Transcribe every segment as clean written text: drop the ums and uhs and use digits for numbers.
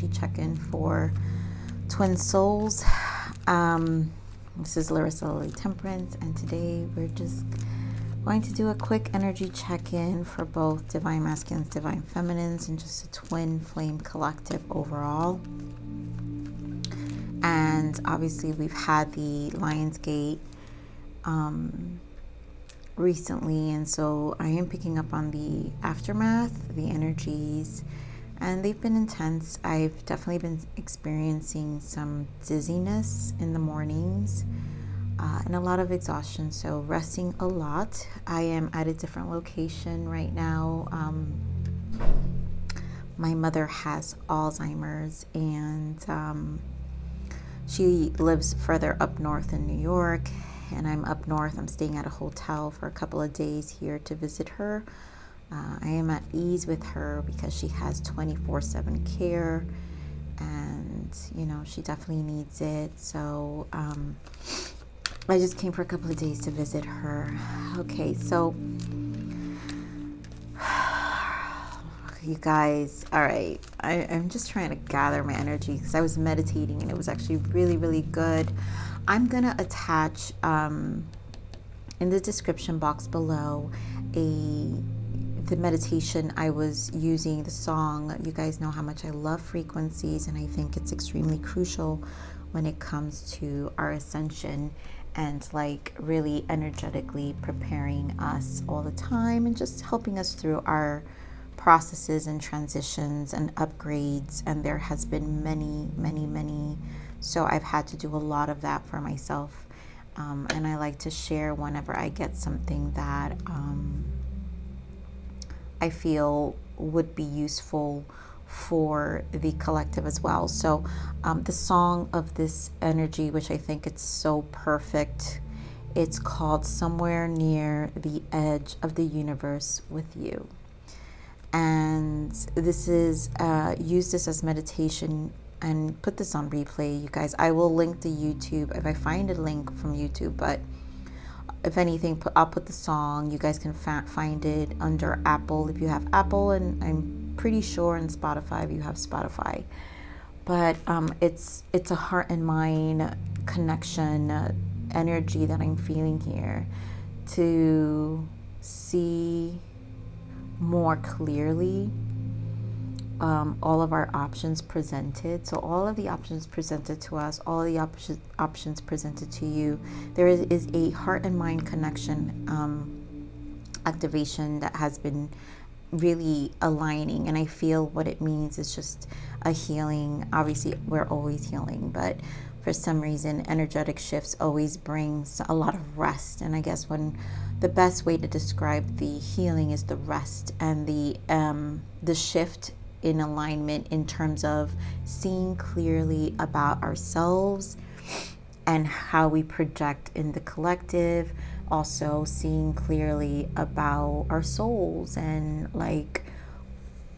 energy check-in for twin souls. This is Larisa Lili Temperance, and today we're just going to do a quick energy check-in for both divine masculines, divine feminines, and just a twin flame collective overall. And obviously we've had the Lionsgate recently, and so I am picking up on the aftermath, the energies, and they've been intense. I've definitely been experiencing some dizziness in the mornings and a lot of exhaustion, so resting a lot. I am at a different location right now. My mother has Alzheimer's, and she lives further up north in New York, and I'm up north. I'm staying at a hotel for a couple of days here to visit her. I am at ease with her because she has 24/7 care, and you know, she definitely needs it. So I just came for a couple of days to visit her. Okay, so you guys, all right, I'm just trying to gather my energy because I was meditating and it was actually really, really good. I'm gonna attach in the description box below the meditation I was using, the song. You guys know how much I love frequencies, and I think it's extremely crucial when it comes to our ascension and like really energetically preparing us all the time and just helping us through our processes and transitions and upgrades. And there has been many, so I've had to do a lot of that for myself, and I like to share whenever I get something that I feel would be useful for the collective as well. So the song of this energy, which I think it's so perfect, it's called Somewhere Near the Edge of the Universe with You. And this is use this as meditation and put this on replay, you guys. I will link the YouTube if I find a link from YouTube, but if anything, I'll put the song. You guys can find it under Apple if you have Apple, and I'm pretty sure in Spotify if you have Spotify. But it's a heart and mind connection energy that I'm feeling here, to see more clearly all of our options presented. So all of the options presented to us, all the options presented to you, there is a heart and mind connection activation that has been really aligning, and I feel what it means is just a healing. Obviously we're always healing, but for some reason energetic shifts always brings a lot of rest. And I guess when the best way to describe the healing is the rest and the shift in alignment in terms of seeing clearly about ourselves and how we project in the collective, also seeing clearly about our souls and like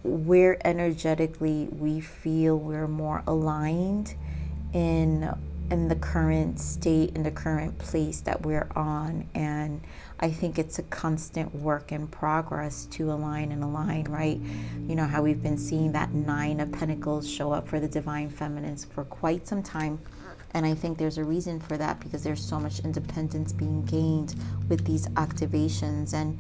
where energetically we feel we're more aligned in the current state, in the current place that we're on. And I think it's a constant work in progress to align, right? You know how we've been seeing that 9 of Pentacles show up for the divine feminines for quite some time. And I think there's a reason for that, because there's so much independence being gained with these activations. And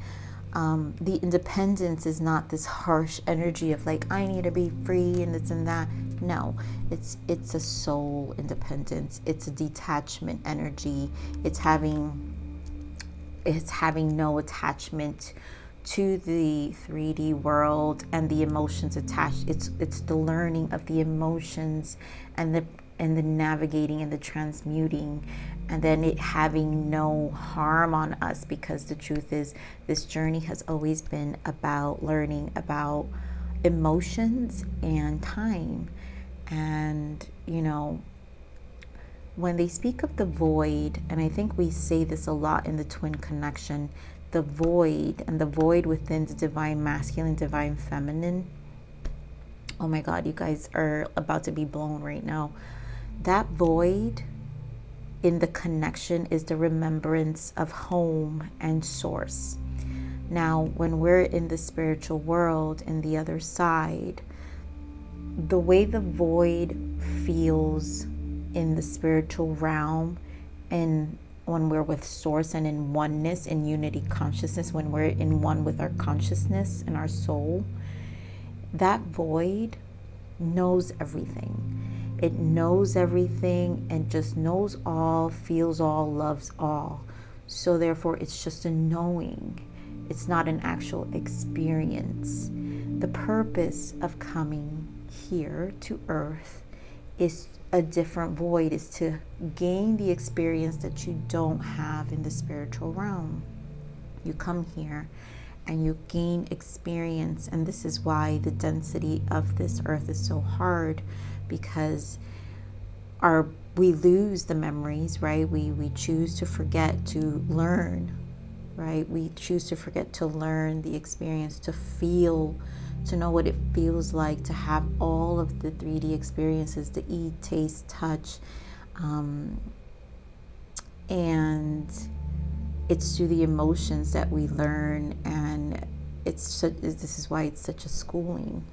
the independence is not this harsh energy of like, I need to be free and this and that. No, it's a soul independence. It's a detachment energy. It's having no attachment to the 3D world and the emotions attached. It's the learning of the emotions and the navigating and the transmuting, and then it having no harm on us, because the truth is this journey has always been about learning about emotions and time. And you know, when they speak of the void, and I think we say this a lot in the twin connection, the void, and the void within the divine masculine, divine feminine. Oh my God, you guys are about to be blown right now. That void in the connection is the remembrance of home and source. Now, when we're in the spiritual world, in the other side, the way the void feels in the spiritual realm, and when we're with source and in oneness, in unity consciousness, when we're in one with our consciousness and our soul, that void knows everything. It knows everything and just knows all, feels all, loves all. So therefore it's just a knowing. It's not an actual experience. The purpose of coming here to earth is a different void, is to gain the experience that you don't have in the spiritual realm. You come here and you gain experience, and this is why the density of this earth is so hard, because we lose the memories, right? We choose to forget to learn, right? We choose to forget to learn the experience, to feel, to know what it feels like to have all of the 3D experiences, the eat, taste, touch, and it's through the emotions that we learn, and this is why it's such a schooling.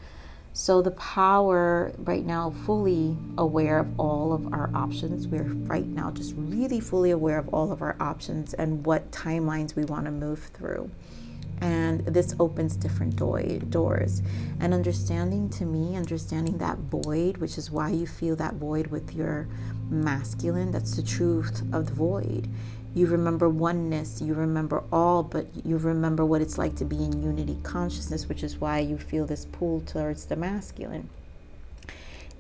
So the power right now, fully aware of all of our options. We're right now just really fully aware of all of our options and what timelines we want to move through. And this opens different doors. And understanding that void, which is why you feel that void with your masculine, that's the truth of the void. You remember oneness, you remember all, but you remember what it's like to be in unity consciousness, which is why you feel this pull towards the masculine.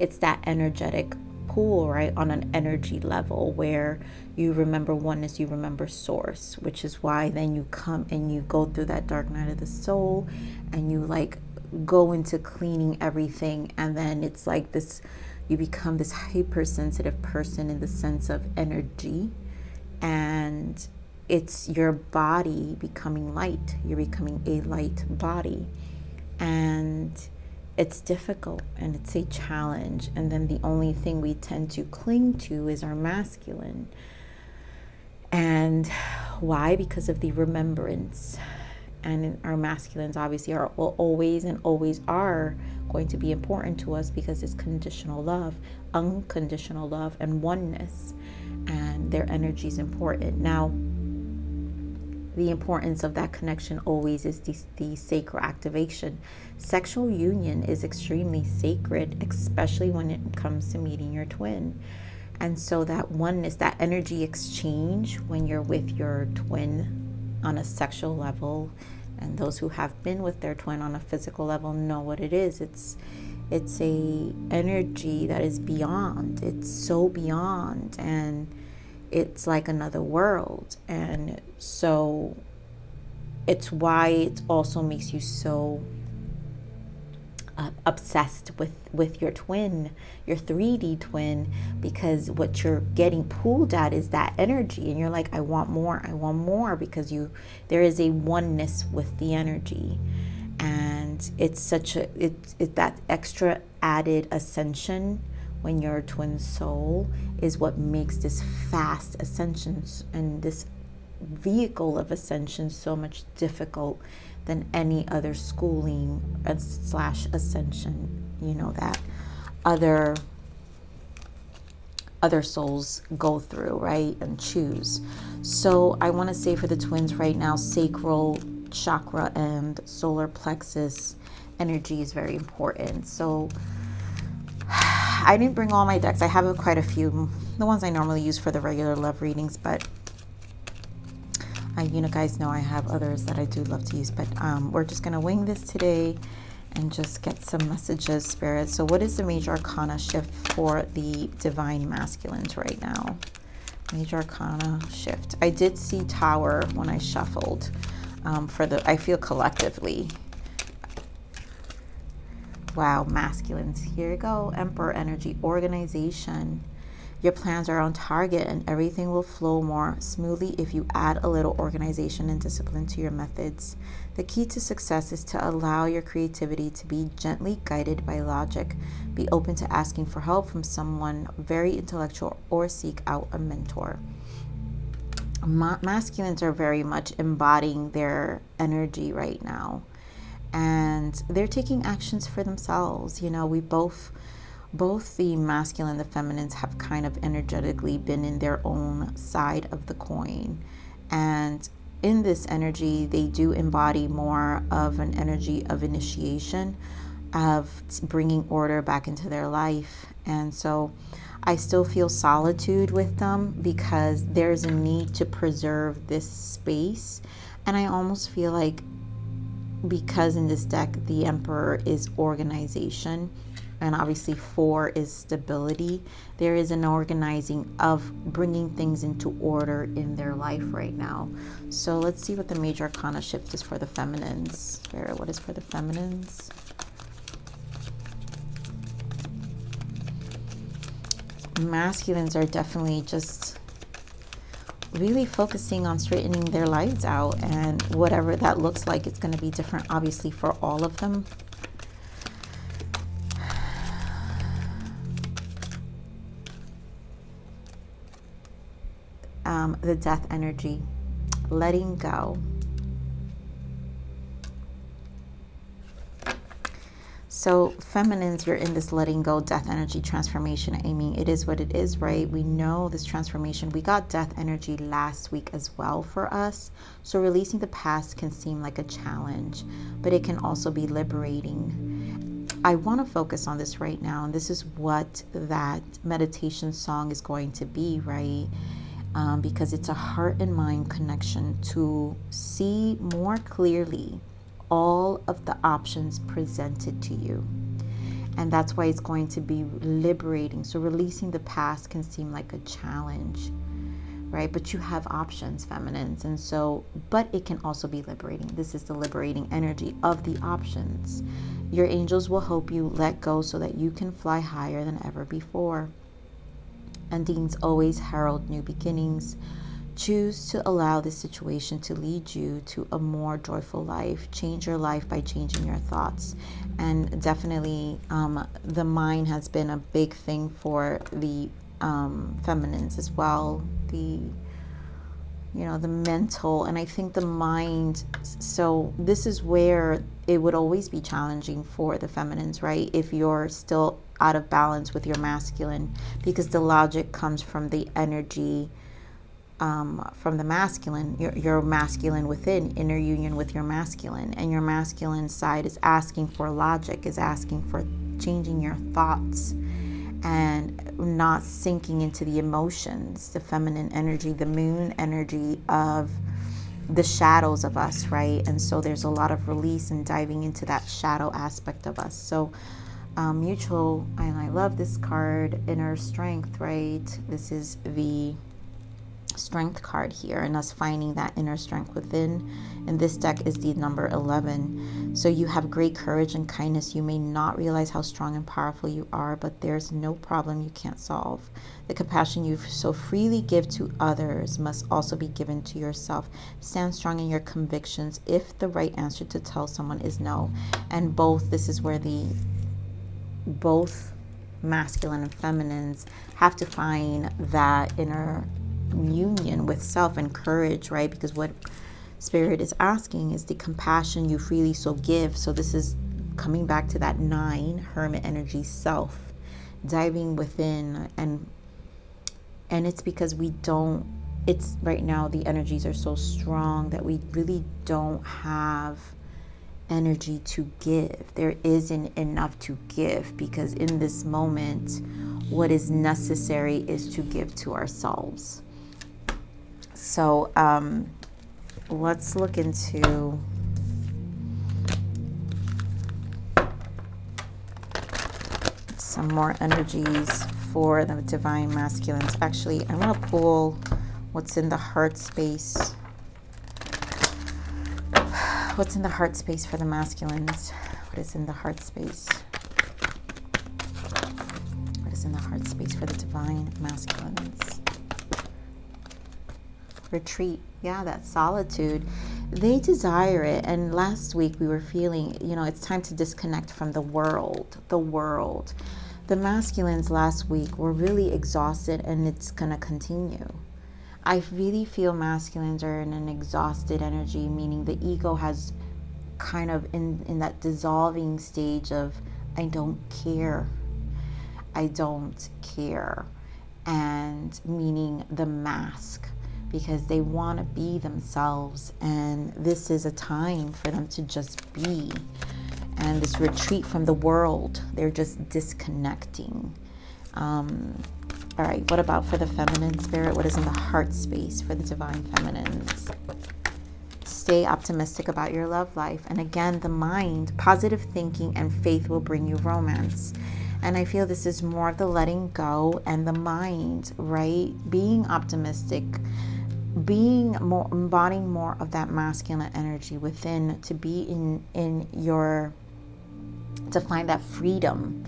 It's that energetic pull, right, on an energy level where you remember oneness, you remember source, which is why then you come and you go through that dark night of the soul and you like go into cleaning everything, and then it's like this, you become this hypersensitive person in the sense of energy, and it's your body becoming light. You're becoming a light body, and it's difficult and it's a challenge. And then the only thing we tend to cling to is our masculine. And why? Because of the remembrance. And our masculines obviously will always and always are going to be important to us, because it's conditional love, unconditional love, and oneness. And their energy is important. Now, the importance of that connection always is the sacral activation. Sexual union is extremely sacred, especially when it comes to meeting your twin. And so that oneness, that energy exchange when you're with your twin on a sexual level, and those who have been with their twin on a physical level know what it is. It's a energy that is beyond. It's so beyond, and it's like another world. And so it's why it also makes you so obsessed with your twin, your 3D twin, because what you're getting pulled at is that energy, and you're like, I want more, because there is a oneness with the energy. And it's such it's that extra added ascension when you're a twin soul is what makes this fast ascension and this vehicle of ascension so much difficult than any other schooling / ascension, that other souls go through, right, and choose. So I want to say for the twins right now, sacral chakra and solar plexus energy is very important. So I didn't bring all my decks. I have quite a few, the ones I normally use for the regular love readings, but you guys know I have others that I do love to use. But we're just going to wing this today and just get some messages, Spirit. So what is the major arcana shift for the divine masculines right now? Major arcana shift. I did see Tower when I shuffled I feel collectively. Wow, masculines. Here you go. Emperor energy, organization. Your plans are on target and everything will flow more smoothly if you add a little organization and discipline to your methods. The key to success is to allow your creativity to be gently guided by logic. Be open to asking for help from someone very intellectual or seek out a mentor. Masculines are very much embodying their energy right now. and they're taking actions for themselves. You know, we both the masculine and the feminines have kind of energetically been in their own side of the coin. And in this energy, they do embody more of an energy of initiation, of bringing order back into their life. And so I still feel solitude with them because there's a need to preserve this space. And I almost feel like, because in this deck the Emperor is organization and obviously 4 is stability, there is an organizing of bringing things into order in their life right now. So let's see what the major arcana shift is for the feminines. Spirit, what is for the feminines? Masculines are definitely just really focusing on straightening their lives out, and whatever that looks like, it's going to be different obviously for all of them. The death energy, letting go. So feminines, you're in this letting go, death energy transformation. I mean, it is what it is, right? We know this transformation. We got death energy last week as well for us. So releasing the past can seem like a challenge, but it can also be liberating. I want to focus on this right now. And this is what that meditation song is going to be, right? Because it's a heart and mind connection to see more clearly all of the options presented to you. And that's why it's going to be liberating. So releasing the past can seem like a challenge, right? But you have options, feminines. And so, but it can also be liberating. This is the liberating energy of the options. Your angels will help you let go so that you can fly higher than ever before. Endings always herald new beginnings. Choose to allow this situation to lead you to a more joyful life. Change your life by changing your thoughts. And definitely the mind has been a big thing for the feminines as well. The mental, and I think the mind. So this is where it would always be challenging for the feminines, right? If you're still out of balance with your masculine, because the logic comes from the energy, from the masculine, your masculine within, inner union with your masculine, and your masculine side is asking for logic, is asking for changing your thoughts and not sinking into the emotions, the feminine energy, the moon energy of the shadows of us, right? And so there's a lot of release and diving into that shadow aspect of us. So mutual, and I love this card, inner strength, right? This is the strength card here, and us finding that inner strength within. And this deck is the number 11. So you have great courage and kindness. You may not realize how strong and powerful you are, but there's no problem you can't solve. The compassion you so freely give to others must also be given to yourself. Stand strong in your convictions if the right answer to tell someone is no. And this is where both masculine and feminines have to find that inner union with self and courage, right? Because what Spirit is asking is the compassion you freely so give. So this is coming back to that 9 hermit energy, self, diving within, and it's because it's right now the energies are so strong that we really don't have energy to give. There isn't enough to give, because in this moment what is necessary is to give to ourselves. So let's look into some more energies for the divine masculines. Actually, I'm going to pull what's in the heart space. What's in the heart space for the masculines? What is in the heart space? What is in the heart space for the divine masculines? Retreat. Yeah, that solitude. They desire it. And last week we were feeling, it's time to disconnect from the world. The masculines last week were really exhausted, and it's going to continue. I really feel masculines are in an exhausted energy, meaning the ego has kind of in that dissolving stage of, I don't care. I don't care. And meaning the mask, because they want to be themselves, and this is a time for them to just be. And this retreat from the world, they're just disconnecting. All right, what about for the feminine spirit? What is in the heart space for the divine feminines? Stay optimistic about your love life. And again, the mind, positive thinking and faith will bring you romance. And I feel this is more of the letting go and the mind, right? Being optimistic, being more, embodying more of that masculine energy within, to be in your, to find that freedom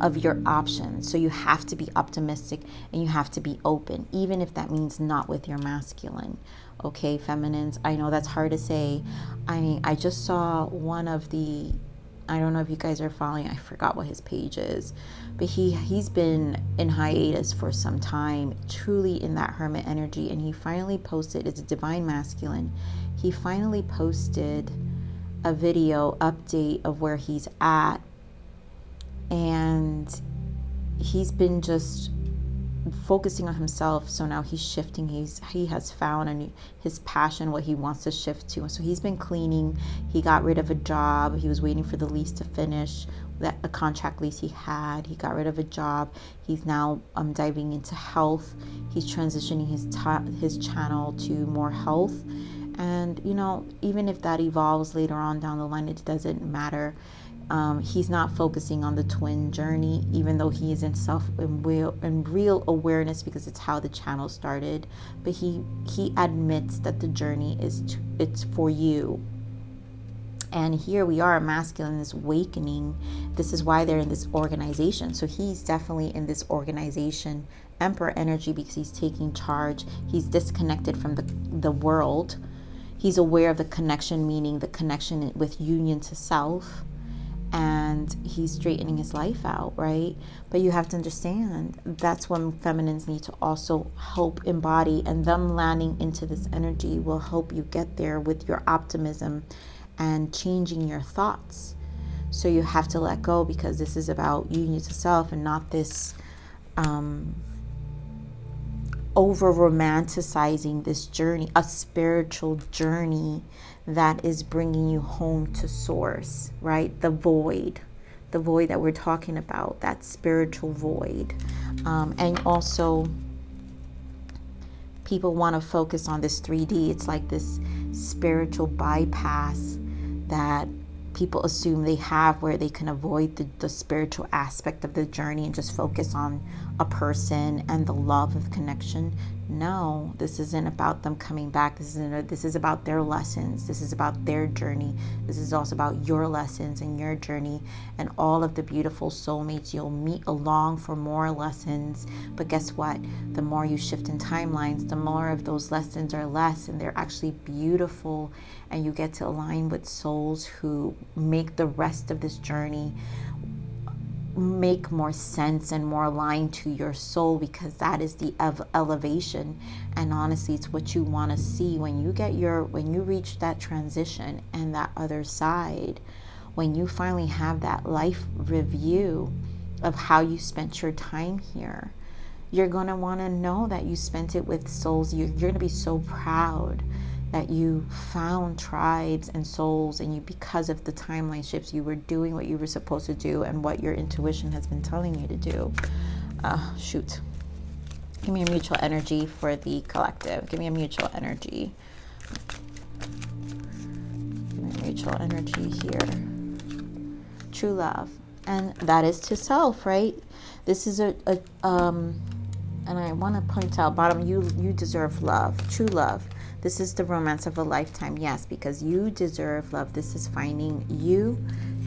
of your options. So you have to be optimistic and you have to be open, even if that means not with your masculine. Okay, feminines, I know that's hard to say. I just saw one of the, I don't know if you guys are following, I forgot what his page is, but he's been in hiatus for some time, truly in that hermit energy, and he finally posted, it's a divine masculine, he finally posted a video update of where he's at, and he's been just focusing on himself. So now he's shifting, he has found his passion, what he wants to shift to. So he's been cleaning, he got rid of a job, he was waiting for the lease to finish, that a contract lease he got rid of a job. He's now diving into health. He's transitioning his channel to more health. And you know, even if that evolves later on down the line, it doesn't matter. He's not focusing on the twin journey, even though he is in real awareness, because it's how the channel started. But he admits that the journey it's for you. And here we are, masculine is awakening. This is why they're in this organization. So he's definitely in this organization, Emperor energy, because he's taking charge. He's disconnected from the world. He's aware of the connection, meaning the connection with union to self. And he's straightening his life out, right? But you have to understand, that's when feminines need to also help embody, and them landing into this energy will help you get there with your optimism and changing your thoughts. So you have to let go, because this is about union to self and not this over romanticizing this journey, a spiritual journey that is bringing you home to source, right? The void that we're talking about, that spiritual void. And also, people want to focus on this 3D. It's like this spiritual bypass that people assume they have, where they can avoid the spiritual aspect of the journey and just focus on a person and the love of connection. No, this isn't about them coming back. This is about their lessons. This is about their journey. This is also about your lessons and your journey, and all of the beautiful soulmates you'll meet along for more lessons. But guess what? The more you shift in timelines, the more of those lessons are less, and they're actually beautiful, and you get to align with souls who make the rest of this journey make more sense and more aligned to your soul, because that is the elevation. And honestly, it's what you want to see when you reach that transition and that other side, when you finally have that life review of how you spent your time here. You're going to want to know that you spent it with souls. You're going to be so proud that you found tribes and souls, and you, because of the timeline shifts, you were doing what you were supposed to do and what your intuition has been telling you to do. Shoot. Give me a mutual energy for the collective. Give me a mutual energy. Give me a mutual energy here. True love. And that is to self, right? This is and I want to point out, bottom, you deserve love, true love. This is the romance of a lifetime, yes, because you deserve love. This is finding you,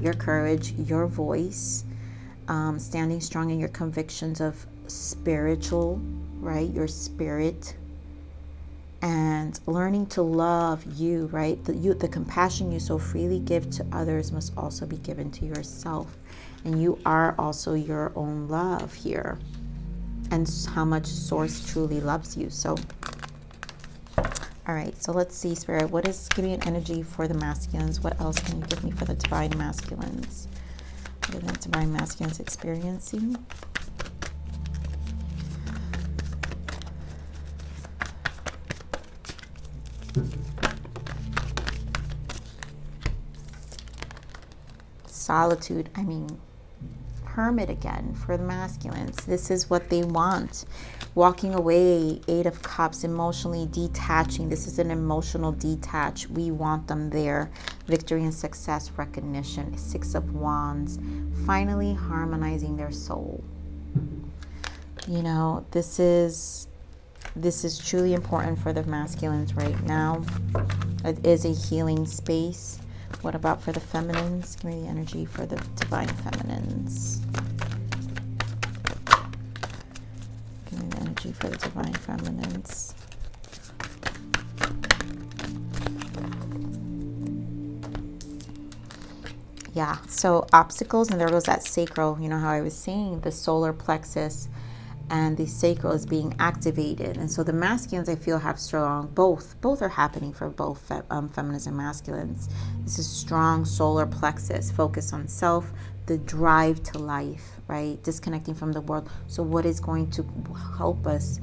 your courage, your voice, standing strong in your convictions of spiritual, right? Your spirit, and learning to love you, right? The compassion you so freely give to others must also be given to yourself. And you are also your own love here, and how much Source truly loves you. So All right, so let's see, Spirit. What is, give me an energy for the masculines. What else can you give me for the divine masculines? What are the divine masculines experiencing? Solitude, I mean, hermit again for the masculines. This is what they want. Walking away, 8 of Cups, emotionally detaching. This is an emotional detach. We want them there. Victory and success, recognition. 6 of Wands, finally harmonizing their soul. You know, this is truly important for the masculines right now. It is a healing space. What about for the feminines? Give me the energy for the divine feminines. Give me the energy for the divine feminines. Yeah, so obstacles, and there goes that sacral. You know how I was saying the solar plexus and the sacral is being activated. And so the masculines, I feel, have strong, both are happening for both feminines and masculines. This is strong solar plexus, focus on self, the drive to life, right? Disconnecting from the world. So what is going to help us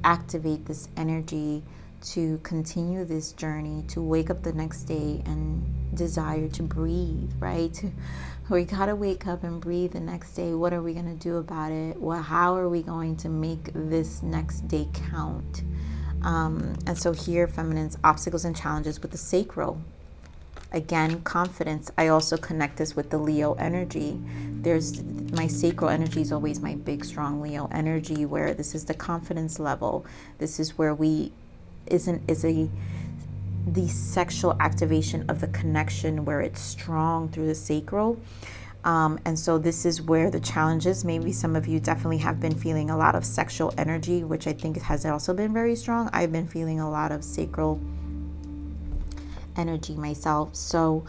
activate this energy to continue this journey, to wake up the next day and desire to breathe, right? We gotta wake up and breathe the next day. What are we gonna do about it? Well, how are we going to make this next day count? And so here, feminines, obstacles and challenges with the sacral. Again, confidence. I also connect this with the Leo energy. There's my sacral energy is always my big, strong Leo energy, where this is the confidence level. This is where the sexual activation of the connection, where it's strong through the sacral. And so this is where the challenge is. Maybe some of you definitely have been feeling a lot of sexual energy, which I think has also been very strong. I've been feeling a lot of sacral energy myself. So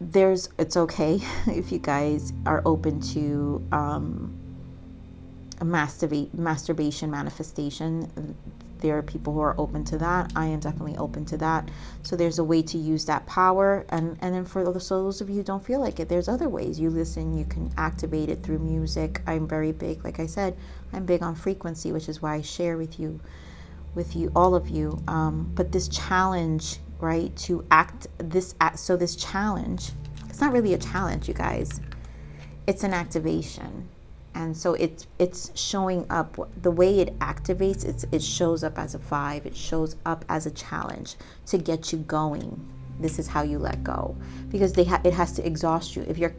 it's okay if you guys are open to a masturbation manifestation. There are people who are open to that. I am definitely open to that. So there's a way to use that power. And then for those of you who don't feel like it, there's other ways. You listen, you can activate it through music. I'm very big, like I said, I'm big on frequency, which is why I share with you, all of you. But this challenge, right, so this challenge, it's not really a challenge, you guys. It's an activation. And so it's showing up, the way it activates, it shows up as a 5. It shows up as a challenge to get you going. This is how you let go, because it has to exhaust you. If you're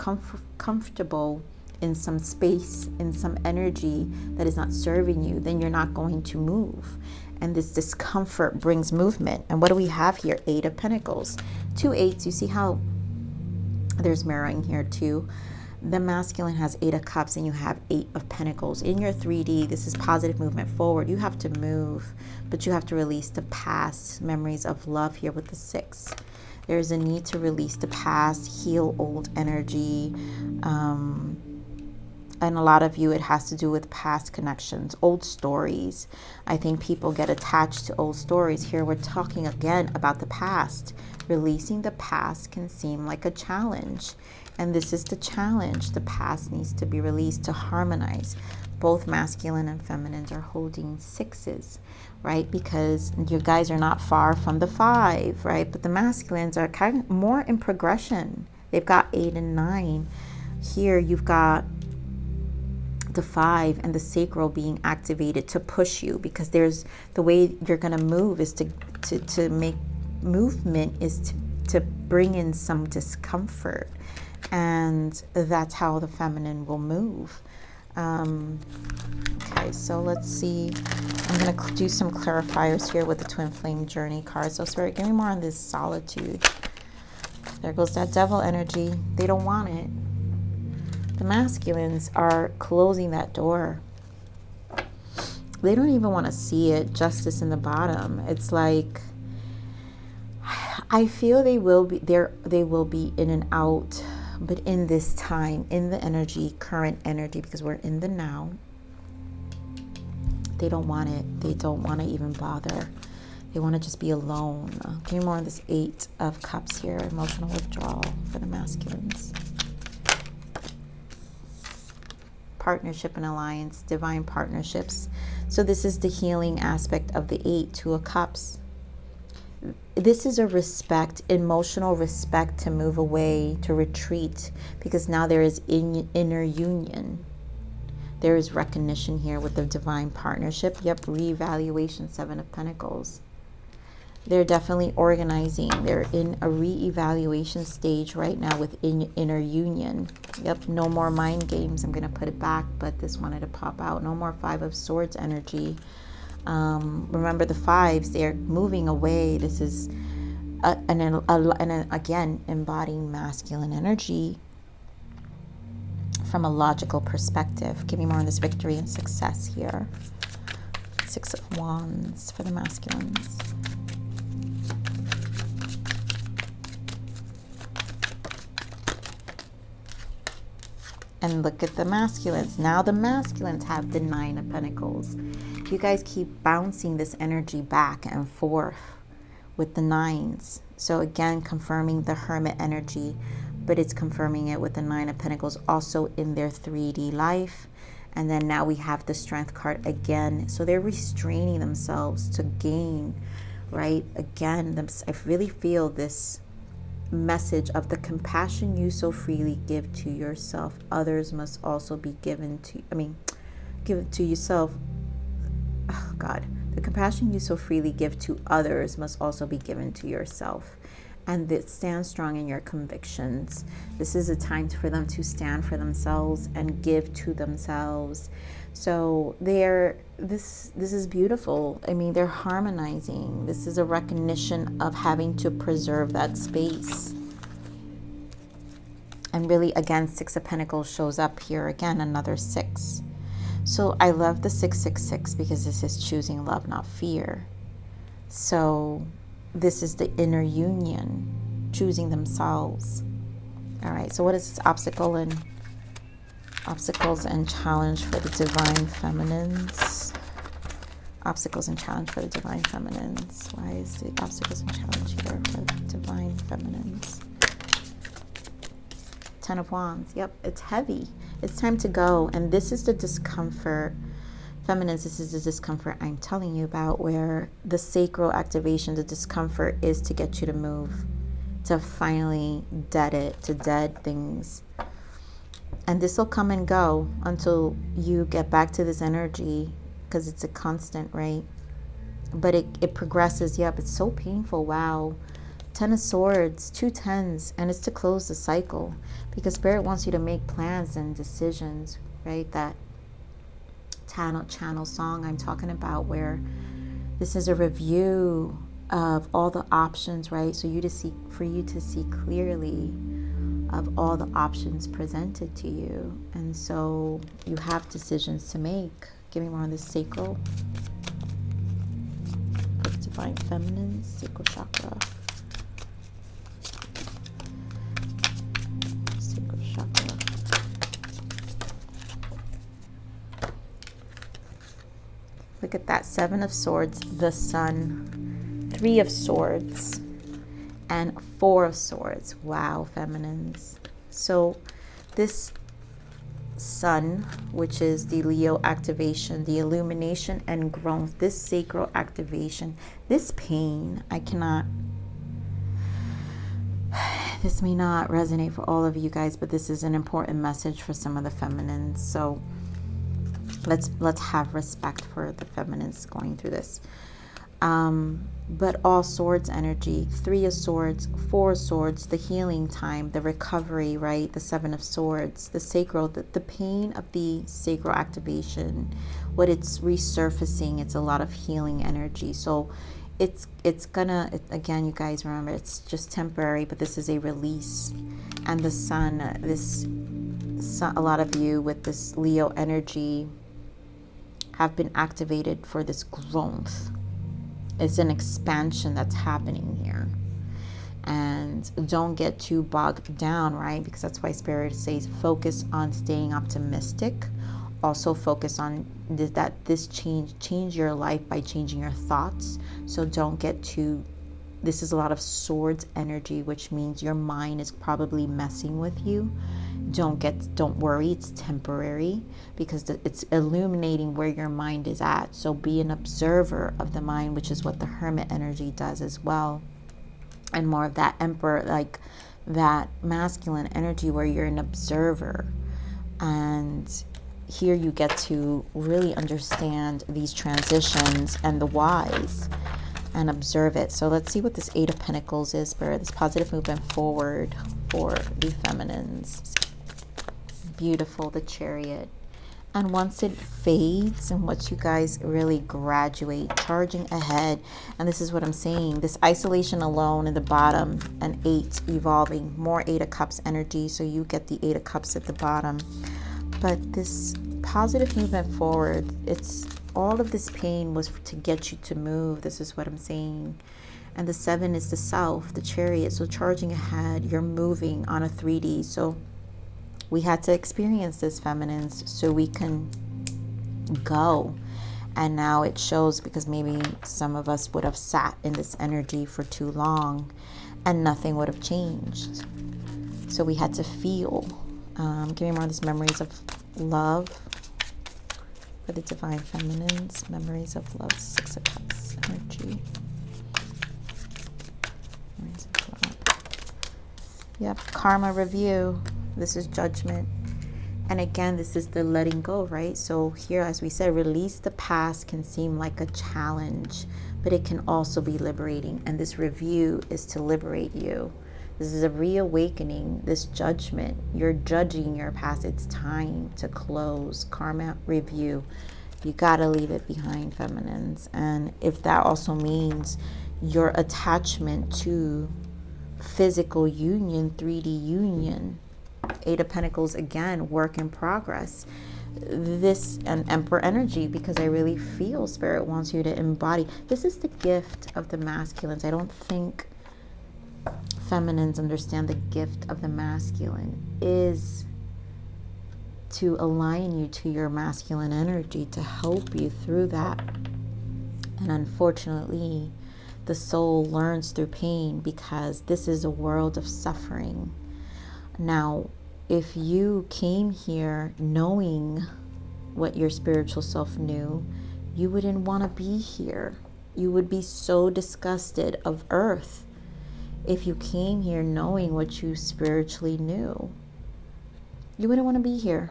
comfortable in some space, in some energy that is not serving you, then you're not going to move. And this discomfort brings movement. And what do we have here? 8 of Pentacles. 2 8s. You see how there's mirroring here too. The masculine has 8 of Cups and you have 8 of Pentacles. In your 3D, this is positive movement forward. You have to move, but you have to release the past memories of love here with the 6. There's a need to release the past, heal old energy. And a lot of you, it has to do with past connections, old stories. I think people get attached to old stories. Here we're talking again about the past. Releasing the past can seem like a challenge. And this is the challenge. The past needs to be released to harmonize. Both masculine and feminines are holding 6s, right? Because you guys are not far from the 5, right? But the masculines are kind of more in progression. They've got 8 and 9. Here you've got the 5 and the sacral being activated to push you, because there's the way you're going to move is to make movement is to bring in some discomfort. And that's how the feminine will move. Okay, so let's see. I'm going to do some clarifiers here with the Twin Flame Journey card. So Spirit, give me more on this solitude. There goes that devil energy. They don't want it. The masculines are closing that door. They don't even want to see it. Justice in the bottom. It's like, I feel they will be there. They will be in and out. But in this time, in the energy, current energy, because we're in the now, they don't want it. They don't want to even bother. They want to just be alone. Give me more on this 8 of Cups here. Emotional withdrawal for the masculines. Partnership and alliance, divine partnerships. So this is the healing aspect of the 8, 2 of Cups. This is a respect, emotional respect, to move away, to retreat, because now there is inner union. There is recognition here with the divine partnership. Yep, reevaluation, 7 of Pentacles. They're definitely organizing. They're in a reevaluation stage right now with inner union. Yep, no more mind games. I'm going to put it back, but this wanted to pop out. No more 5 of Swords energy. Remember the 5s, they're moving away. This is, again, embodying masculine energy from a logical perspective. Give me more on this victory and success here. 6 of Wands for the masculines. And look at the masculines. Now the masculines have the 9 of Pentacles. You guys keep bouncing this energy back and forth with the 9s. So again, confirming the Hermit energy, but it's confirming it with the 9 of Pentacles also in their 3D life. And then now we have the Strength card again. So they're restraining themselves to gain, right? Again, I really feel this message of the compassion you so freely give to yourself, others must also be given to, give it to yourself. Oh God, the compassion you so freely give to others must also be given to yourself. And that stand strong in your convictions. This is a time for them to stand for themselves and give to themselves. So this is beautiful. I mean, they're harmonizing. This is a recognition of having to preserve that space. And really, again, 6 of Pentacles shows up here again, another 6. So I love the 666 because this is choosing love, not fear. So this is the inner union, choosing themselves. All right, so what is this obstacles and challenge for the divine feminines? Obstacles and challenge for the divine feminines. Why is the obstacles and challenge here for the divine feminines? 10 of Wands. Yep, it's heavy. It's time to go. And this is the discomfort. Feminines, this is the discomfort I'm telling you about, where the sacral activation, the discomfort is to get you to move, to finally dead things. And this will come and go until you get back to this energy, because it's a constant, right? But it progresses. Yep, it's so painful. Wow. 10 of Swords, 2 10s, and it's to close the cycle, because Spirit wants you to make plans and decisions, right? That channel song I'm talking about, where this is a review of all the options, right? So for you to see clearly of all the options presented to you. And so you have decisions to make. Give me more on this sacral. For the divine feminine, sacral chakra. Sacral chakra. Look at that, 7 of Swords, the Sun, 3 of Swords, and 4 of Swords. Wow, feminines. So this Sun, which is the Leo activation, the illumination and growth, this sacral activation, this pain, this may not resonate for all of you guys, but this is an important message for some of the feminines. So let's have respect for the feminines going through this. But all Swords energy, 3 of Swords, 4 of Swords, the healing time, the recovery, right? The 7 of Swords, the sacral, the pain of the sacral activation, what it's resurfacing, it's a lot of healing energy. So it's gonna, again, you guys remember, it's just temporary, but this is a release. And the Sun, a lot of you with this Leo energy have been activated for this growth. It's an expansion that's happening here. And don't get too bogged down, right? Because that's why Spirit says focus on staying optimistic. also focus on that this change your life by changing your thoughts. So don't get too, this is a lot of swords energy, which means your mind is probably messing with you. Don't worry, it's temporary, because it's illuminating where your mind is at. So be an observer of the mind, which is what the Hermit energy does as well. And more of that Emperor, like that masculine energy where you're an observer. And here you get to really understand these transitions and the whys and observe it. So let's see what this Eight of Pentacles is, Spirit. This positive movement forward for the feminines. Beautiful, the Chariot. And once it fades, and once you guys really graduate, charging ahead, and this is what I'm saying, this isolation alone in the bottom, an 8 evolving, more 8 of Cups energy, so you get the 8 of Cups at the bottom. But this positive movement forward, it's all of this pain was to get you to move. This is what I'm saying. And the 7 is the South, the Chariot, so charging ahead, you're moving on a 3D. So we had to experience this, feminines, so we can go. And now it shows, because maybe some of us would have sat in this energy for too long and nothing would have changed. So we had to feel. Give me more of these memories of love for the divine feminines. Memories of love, 6 of Cups energy. Memories of love. Yep, karma review. This is judgment. And again, this is the letting go, right? So here, as we said, release the past can seem like a challenge, but it can also be liberating. And this review is to liberate you. This is a reawakening, this judgment. You're judging your past. It's time to close. Karma review. You got to leave it behind, feminines. And if that also means your attachment to physical union, 3D union, 8 of Pentacles, again, work in progress. This and Emperor energy, because I really feel Spirit wants you to embody. This is the gift of the masculines. I don't think feminines understand the gift of the masculine is to align you to your masculine energy, to help you through that. And unfortunately, the soul learns through pain, because this is a world of suffering. Now, if you came here knowing what your spiritual self knew, you wouldn't want to be here. You would be so disgusted of earth if you came here knowing what you spiritually knew. You wouldn't want to be here.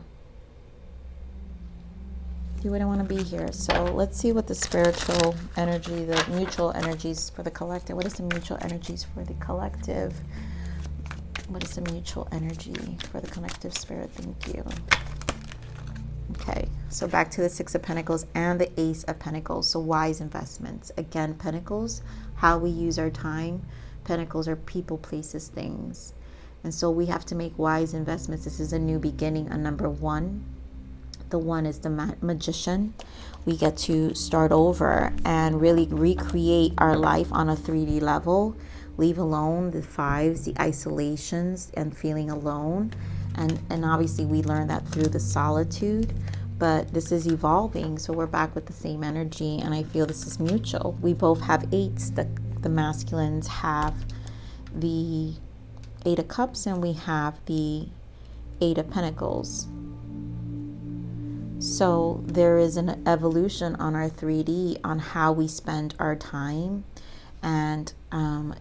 You wouldn't want to be here. So let's see what the spiritual energy, the mutual energies for the collective. What is the mutual energies for the collective? What is the mutual energy for the collective, Spirit? Thank you. Okay, so back to the 6 of Pentacles and the Ace of Pentacles. So wise investments. Again, Pentacles, how we use our time. Pentacles are people, places, things. And so we have to make wise investments. This is a new beginning, a number 1. The 1 is the magician. We get to start over and really recreate our life on a 3D level. Leave alone the 5s, the isolations and feeling alone. And obviously we learn that through the solitude. But this is evolving. So we're back with the same energy. And I feel this is mutual. We both have 8s. The masculines have the 8 of Cups and we have the 8 of Pentacles. So there is an evolution on our 3D on how we spend our time. And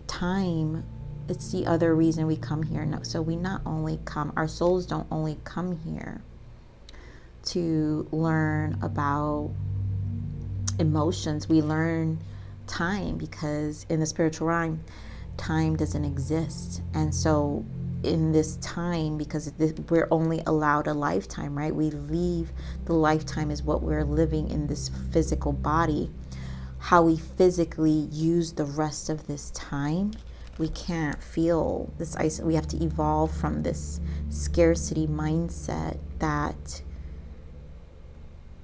time, it's the other reason we come here. So we not only come, our souls don't only come here to learn about emotions. We learn time, because in the spiritual realm, time doesn't exist. And so in this time, because we're only allowed a lifetime, right? We leave the lifetime is what we're living in this physical body. How we physically use the rest of this time, we can't feel this we have to evolve from this scarcity mindset that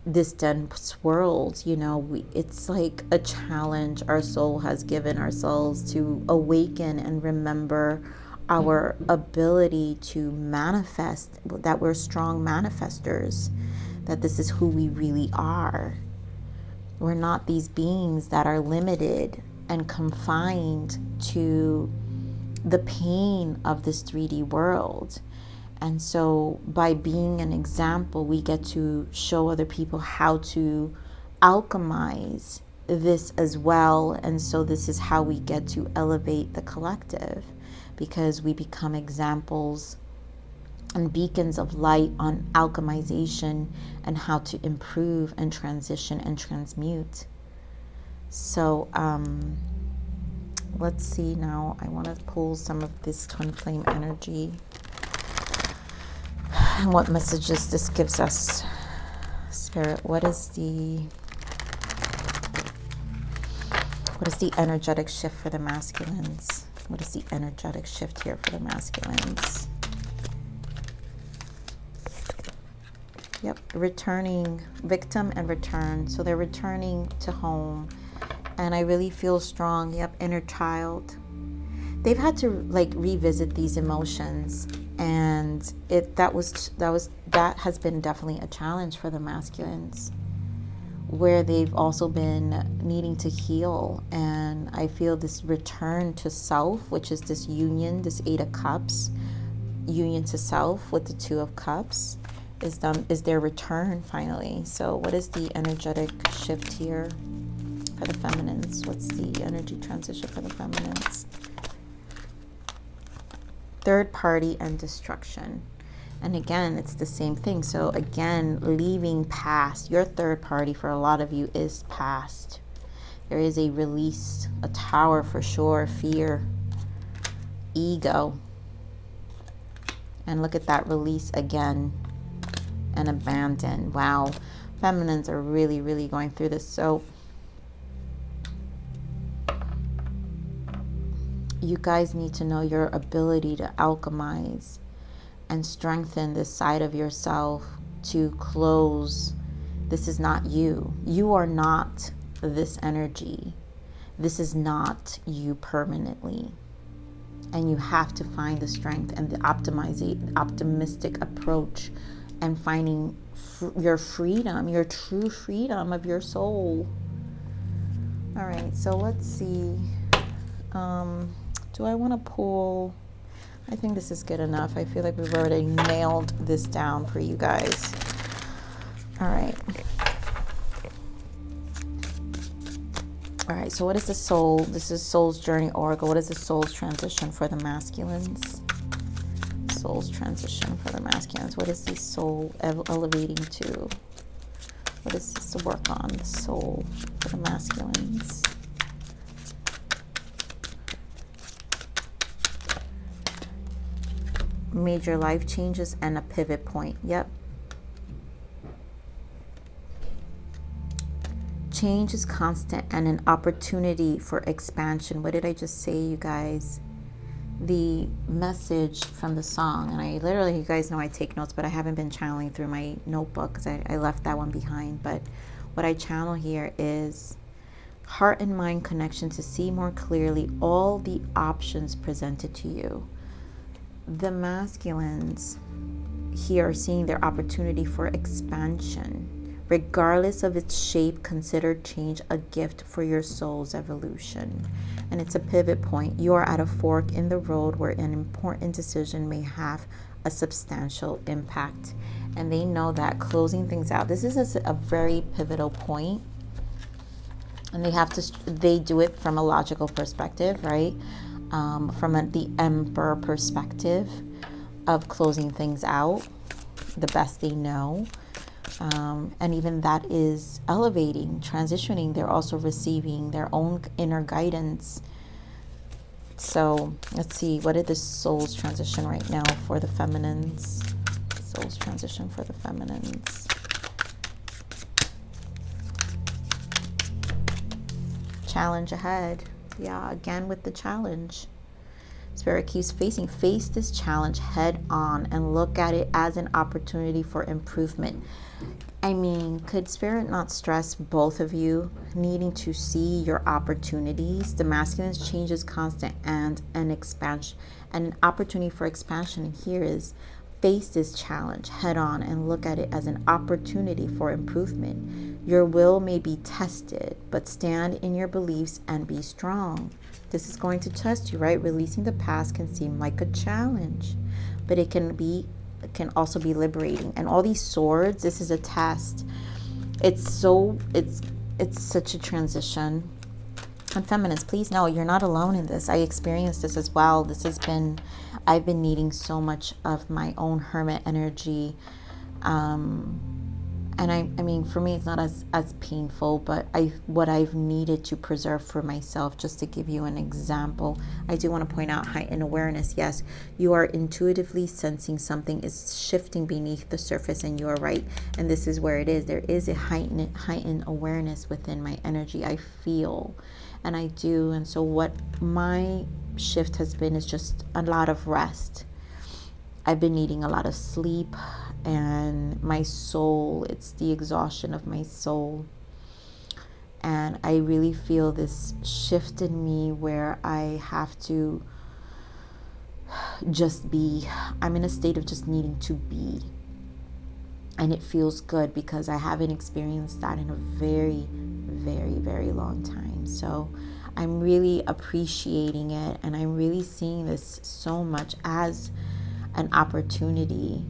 this dense world, you know, it's like a challenge our soul has given ourselves to awaken and remember our ability to manifest, that we're strong manifestors, that this is who we really are. We're not these beings that are limited and confined to the pain of this 3D world. And so by being an example, we get to show other people how to alchemize this as well. And so this is how we get to elevate the collective, because we become examples and beacons of light on alchemization and how to improve and transition and transmute. So let's see now. I want to pull some of this twin flame energy and what messages this gives us. Spirit, what is the energetic shift for the masculines? What is the energetic shift here for the masculines? Yep, returning, victim and return. So they're returning to home. And I really feel strong. Yep, inner child. They've had to like revisit these emotions. And that has been definitely a challenge for the masculines, where they've also been needing to heal. And I feel this return to self, which is this union, this 8 of Cups, union to self with the 2 of Cups, is their return finally. So what is the energetic shift here for the feminines? What's the energy transition for the feminines? Third party and destruction. And again, it's the same thing. So again, leaving past. Your third party for a lot of you is past. There is a release, a tower for sure, fear, ego. And look at that release again. And abandon. Wow. Feminines are really, really going through this. So you guys need to know your ability to alchemize and strengthen this side of yourself to close. This is not you. You are not this energy. This is not you permanently. And you have to find the strength and the optimistic approach and finding your freedom, your true freedom of your soul. All right, so let's see. Do I want to pull? I think this is good enough. I feel like we've already nailed this down for you guys. All right. All right, so what is the soul? This is Soul's Journey Oracle. What is the soul's transition for the masculines? Soul's transition for the masculines. What is the soul elevating to? What is this to work on? The soul for the masculines. Major life changes and a pivot point. Yep. Change is constant and an opportunity for expansion. What did I just say, you guys? The message from the song, and I literally, you guys know I take notes, but I haven't been channeling through my notebook because I left that one behind. But what I channel here is heart and mind connection to see more clearly all the options presented to you. The masculines here are seeing their opportunity for expansion. Regardless of its shape, consider change a gift for your soul's evolution. And it's a pivot point. You are at a fork in the road where an important decision may have a substantial impact. And they know that closing things out, this is a very pivotal point. And they do it from a logical perspective, right? From the Emperor perspective of closing things out the best they know. And even that is elevating, transitioning. They're also receiving their own inner guidance. So let's see, what is the soul's transition right now for the feminines? Soul's transition for the feminines. Challenge ahead. Yeah, again with the challenge. Spirit keeps face this challenge head on and look at it as an opportunity for improvement. I mean, could Spirit not stress both of you needing to see your opportunities? The masculine's change is constant and an expansion, and an opportunity for expansion here is face this challenge head on and look at it as an opportunity for improvement. Your will may be tested, but stand in your beliefs and be strong. This is going to test you, right? Releasing the past can seem like a challenge, but it can also be liberating. And all these swords, this is a test. It's such a transition. And feminists, please know you're not alone in this. I experienced this as well. I've been needing so much of my own hermit energy. And I mean, for me, it's not as painful, but what I've needed to preserve for myself. Just to give you an example, I do want to point out heightened awareness. Yes, you are intuitively sensing something is shifting beneath the surface, and you are right. And this is where it is. There is a heightened awareness within my energy. I feel, and I do. And so what my shift has been is just a lot of rest. I've been needing a lot of sleep, and my soul, it's the exhaustion of my soul. And I really feel this shift in me where I have to just be. I'm in a state of just needing to be. And it feels good because I haven't experienced that in a very, very, very long time. So I'm really appreciating it, and I'm really seeing this so much as an opportunity.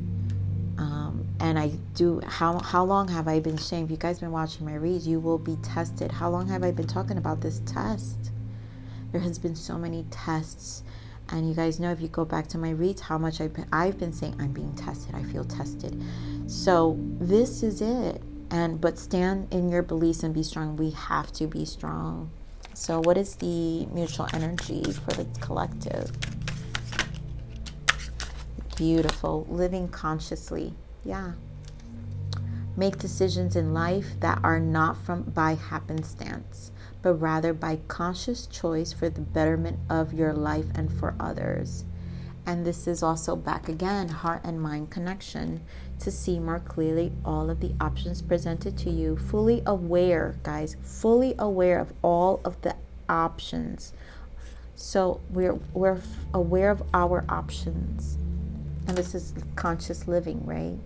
And I do, how long have I been saying, if you guys been watching my reads, you will be tested. How long have I been talking about this test? There has been so many tests. And you guys know, if you go back to my reads, how much I've been saying I'm being tested. I feel tested. So this is it. But stand in your beliefs and be strong. We have to be strong. So what is the mutual energy for the collective? Beautiful. Living consciously. Yeah. Make decisions in life that are not by happenstance, but rather by conscious choice for the betterment of your life and for others. And this is also back again, heart and mind connection, to see more clearly all of the options presented to you. Fully aware, guys, fully aware of all of the options. So we're aware of our options. And this is conscious living, right?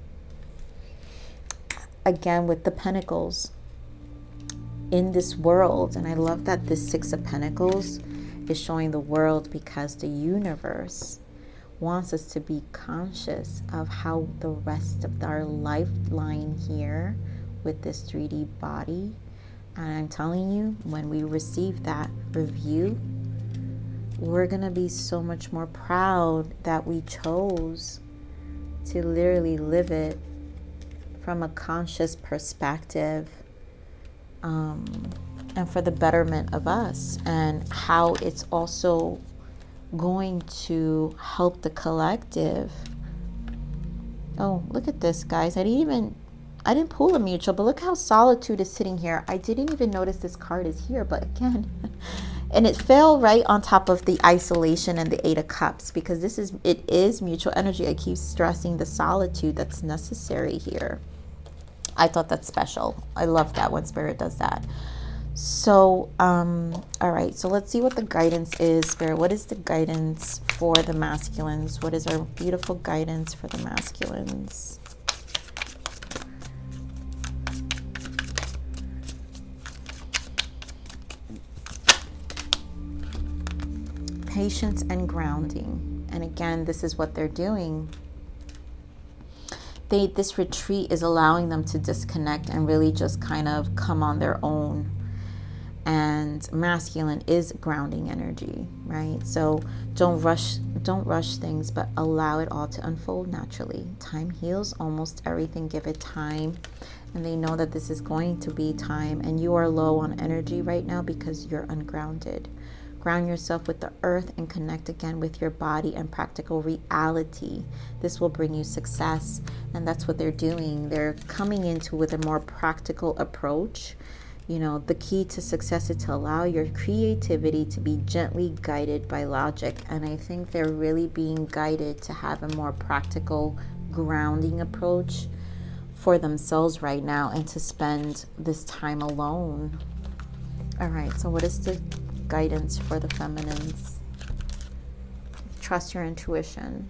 Again, with the Pentacles in this world. And I love that this Six of Pentacles is showing the world, because the universe wants us to be conscious of how the rest of our lifeline here with this 3D body. And I'm telling you, when we receive that review, we're going to be so much more proud that we chose to literally live it from a conscious perspective, and for the betterment of us, and how it's also going to help the collective. Oh, look at this, guys. I didn't pull a mutual, but look how solitude is sitting here. I didn't even notice this card is here, but again, and it fell right on top of the isolation and the Eight of Cups, because it is mutual energy. I keep stressing the solitude that's necessary here. I thought that's special. I love that when Spirit does that. So, all right. So let's see what the guidance is, Spirit. What is the guidance for the masculines? What is our beautiful guidance for the masculines? Patience and grounding. And again, this is what they're doing. This retreat is allowing them to disconnect and really just kind of come on their own. And masculine is grounding energy, right? So don't rush things, but allow it all to unfold naturally. Time heals almost everything. Give it time. And they know that this is going to be time. And you are low on energy right now because you're ungrounded. Ground yourself with the earth and connect again with your body and practical reality. This will bring you success. And that's what they're doing. They're coming into with a more practical approach. You know, the key to success is to allow your creativity to be gently guided by logic. And I think they're really being guided to have a more practical grounding approach for themselves right now, and to spend this time alone. All right, so what is the guidance for the feminines? Trust your intuition.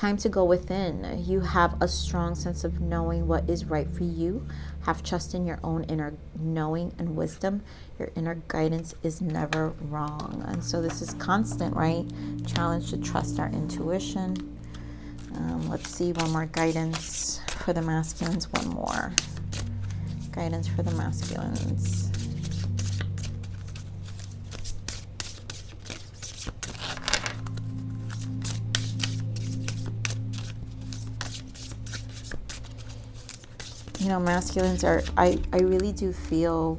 time to go within. You have a strong sense of knowing what is right for you. Have trust in your own inner knowing and wisdom. Your inner guidance is never wrong. And so this is constant, right? Challenge to trust our intuition. Let's see one more guidance for the masculines. One more guidance for the masculines. You know, masculines are, I really do feel,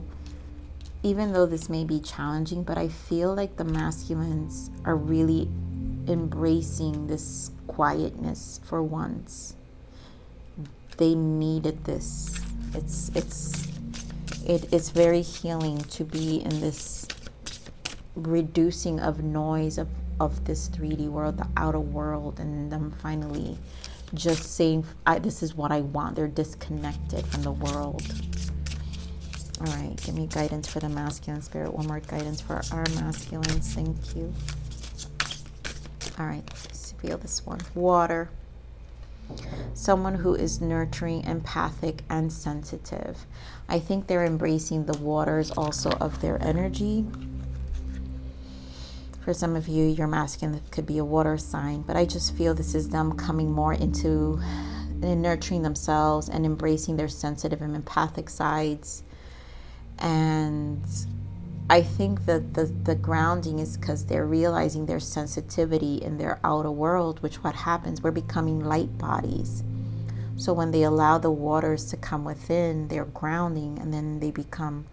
even though this may be challenging, but I feel like the masculines are really embracing this quietness for once. They needed this. It's very healing to be in this reducing of noise of this 3D world, the outer world, and them finally just saying, this is what I want. They're disconnected from the world. All right, give me guidance for the masculine spirit. One more guidance for our masculines. Thank you. All right, let's feel this one. Water. Someone who is nurturing, empathic, and sensitive. I think they're embracing the waters also of their energy. For some of you, your masculine could be a water sign, but I just feel this is them coming more into and nurturing themselves and embracing their sensitive and empathic sides. And I think that the grounding is because they're realizing their sensitivity in their outer world, which what happens, we're becoming light bodies. So when they allow the waters to come within, they're grounding, and then they become,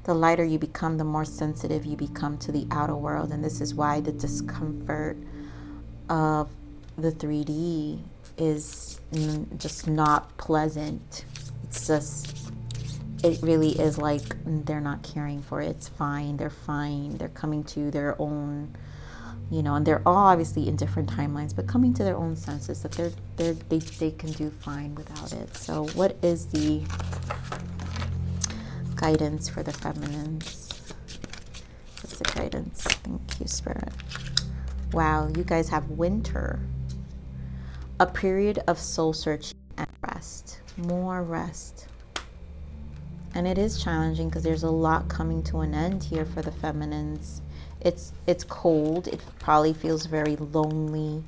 the lighter you become, the more sensitive you become to the outer world. And this is why the discomfort of the 3D is just not pleasant. It's just, it really is like they're not caring for it. It's fine. They're fine. They're coming to their own, and they're all obviously in different timelines, but coming to their own senses that they can do fine without it. So what is the guidance for the feminines? What's the guidance? Thank you, Spirit. Wow, you guys have winter. A period of soul searching and rest. More rest. And it is challenging because there's a lot coming to an end here for the feminines. It's cold. It probably feels very lonely.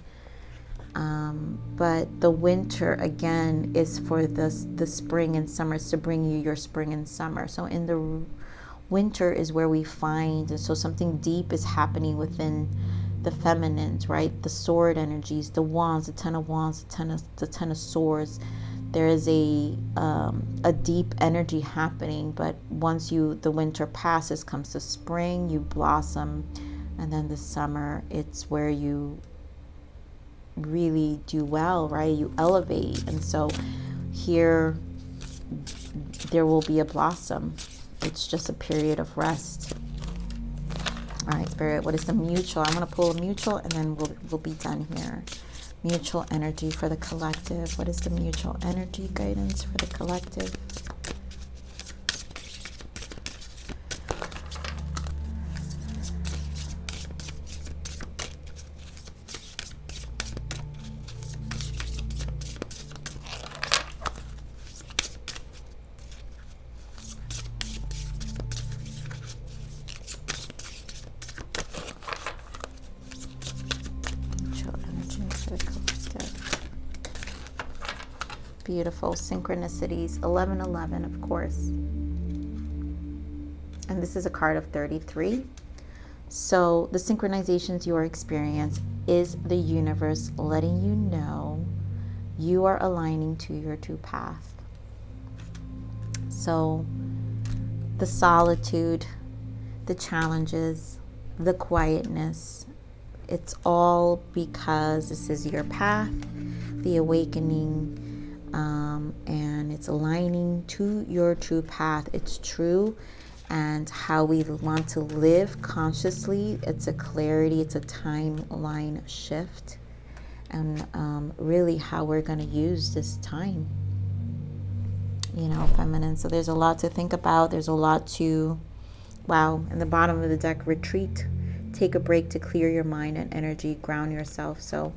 But the winter, again, is for the spring and summer. It's to bring you your spring and summer. So in the winter is where we find, and so something deep is happening within the feminines, right? The sword energies, the wands, the 10 of wands, the 10 of swords. There is a deep energy happening, but once the winter passes, comes the spring, you blossom, and then the summer, it's where you really do well, right? You elevate. And so here there will be a blossom. It's just a period of rest. All right, Spirit, what is the mutual? I'm going to pull a mutual, and then we'll be done here. Mutual energy for the collective. What is the mutual energy guidance for the collective? Beautiful synchronicities. 1111, of course. And this is a card of 33. So the synchronizations you are experiencing is the universe letting you know you are aligning to your true path. So the solitude, the challenges, the quietness, it's all because this is your path, the awakening, and it's aligning to your true path. It's true, and how we want to live consciously. It's a clarity, it's a timeline shift, and really how we're going to use this time, feminine. So there's a lot to think about. There's a lot to, in the bottom of the deck, retreat, take a break to clear your mind and energy, ground yourself. So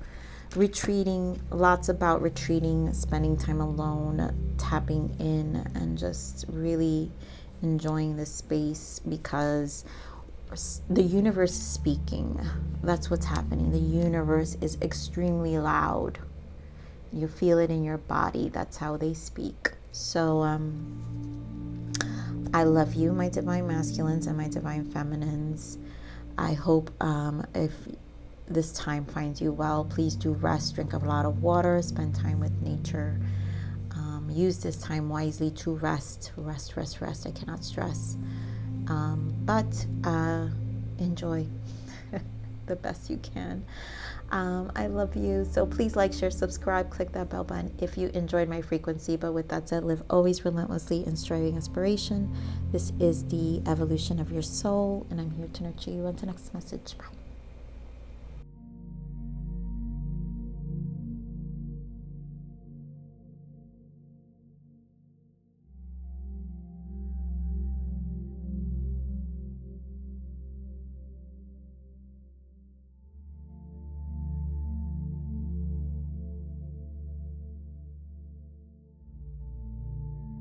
retreating, lots about retreating, spending time alone, tapping in, and just really enjoying this space, because the universe is speaking. That's what's happening. The universe is extremely loud. You feel it in your body. That's how they speak. So I love you, my divine masculines and my divine feminines. I hope if this time finds you well, please do rest, drink a lot of water, spend time with nature. Use this time wisely to rest. I cannot stress. But enjoy the best you can. I love you. So please like, share, subscribe, click that bell button if you enjoyed my frequency. But with that said, live always relentlessly in striving aspiration. This is the evolution of your soul, and I'm here to nurture you. Until next message. Bye.